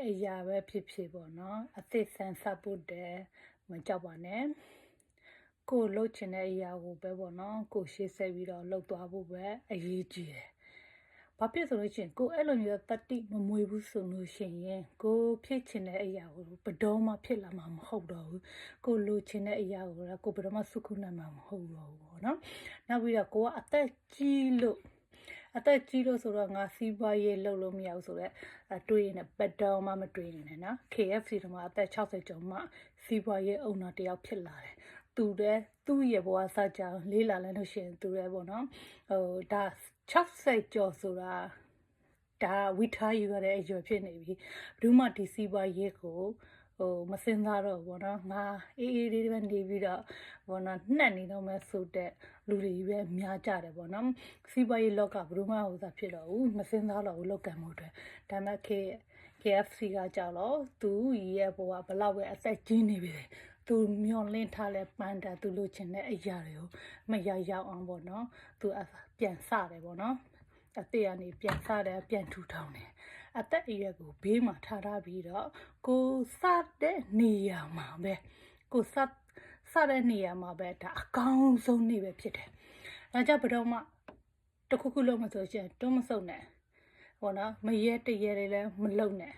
အရာပဲဖြစ်ဖြစ်ပေါ့နော်အသစ်ဆန်းစားဖို့တဲ့မကြောက်ပါနဲ့ကိုလှုပ်ချင်တဲ့အရာကိုပဲပေါ့နော်ကိုရှေ့ဆက်ပြီးတော့လှုပ်သွားဖို့ပဲအရေးကြီးတယ်ဘာဖြစ်ဆိုလို့ရှိရင်ကိုအဲ့လိုမျိုးတတိမမွေဘူးဆိုလို့ရှိရင်ကိုဖြစ်ချင်တဲ့အရာကိုဘယ်တော့မှဖြစ်လာမှာမဟုတ်တော့ဘူးကိုလိုချင်တဲ့အရာကိုလည်းကိုဘယ်တော့မှစုခုနိုင်မှာမဟုတ်တော့ဘူးပေါ့နော်နောက်ပြီးတော့ကိုကအသက်ကြီးလို့ဆိုတော့ငါစီးပွားရေးလုပ်လို့မရဘူးဆိုတော့တွေးရင်ဘယ်တော့မှမတွေးနေနဲ့နော် KFC တော့မှအသက်60ကျော်မှစီးပွားရေးအုံနာတယောက်ဖြစ်လာတယ်သူ့ရဲ့ဘဝစကြလေးလာလဲလို့ရှိရင်သူရဲ့ပေါ့နော်ဒါ60ကျော်ဆိုတာဒါဝိထားယူရတဲ့အရွယ်ဖြစ်နေပြီဘယ်သူမှဒီစီးပွားရေးကိုမစင်စားတော့ဘောနော်ငါအေးလေးပဲနေပြီးတော့ဘောနော်နှက်နေတော့မဲ့ဆိုတဲ့လူတွေပဲများကြတယ်ဘောနော်စီးပွားရေးလောကဘယ်သူမှဟိုစားဖြစ်တော့ဘူးမစင်စားတော့ဘူးလောက်ကန်မှုတွေဒါမဲ့ KFC ကကြောက်တော့သူရဲ့ဘဝဘလောက်ပဲအသက်ကြီးနေပြီသူမျောလင့်ထားလဲပန်းတာသူလိုချင်တဲ့အရာတွေကိုမရောက်အောင်ပေါ့နော်သူပြန်စတယ်ပေါ့နော်အသေးကနေပြန်စတယ်ပြန်ထူထောင်တယ်အသက်အရွယ်ကိုဘေးမှာထားပြီးတော့ကိုစတဲ့နေရာမှာပဲကိုစတဲ့နေရာမှာပဲဒါအကောင်းဆုံးနေပဲဖြစ်တယ်ဒါကြောင့်ဘယ်တော့မှတခုလုံးမဆိုရှင်တွန်းမစုံနဲ့ဟောနော်မရဲတရဲလေးလည်းမလုံနဲ့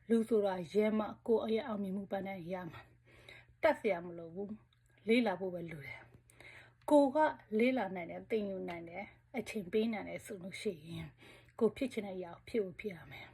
လူဆိုတာရဲမှကိုအရဲ့အောင်မြင်မှုပန်းနဲ့ရမှာတက်เสียမလို့ဘူးလေးလာဖို့ပဲလိုတယ်ကိုကလေးလာနိုင်တယ်တင်ယူနိုင်တယ်အချိန်ပေးနိုင်တယ်ဆိုလို့ရှိရင်ကိုဖြစ်ချင်တဲ့အရာဖြစ်ရမယ်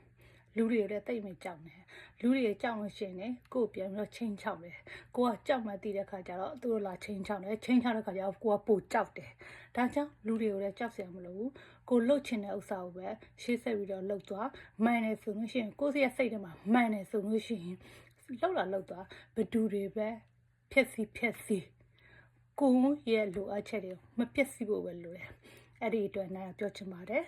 လူတွေလည်းတိတ်မကြောက်နဲ့လူတွေကြောက်လို့ရှိရင်ကိုပြန်ပြီးတော့ချင်းချောက်တယ်ကိုကကြောက်မှသိတဲ့ခါကျတော့သူတို့လာချင်းချောက်တယ်ချင်းချောက်တဲ့ခါကျတော့ကိုကပိုကြောက်တယ်ဒါကြောင့်လူတွေကိုလည်းကြောက်เสียမလို့ဘူးကိုလှုပ်ချင်တဲ့ဥစ္စာကိုပဲရှေ့ဆက်ပြီးတော့လှုပ်သွားမှန်တယ်ဆိုလို့ရှိရင်ကိုယ့်ရဲ့စိတ်ထဲမှာမှန်တယ်ဆိုလို့ရှိရင်လှုပ်သွားဘသူတွေပဲဖြက်စီကိုရဲ့လိုအပ်ချက်တွေကိုမပြည့်စုံဖို့ပဲလိုတယ်အဲ့ဒီအတွက်နိုင်ပြောချင်ပါတယ်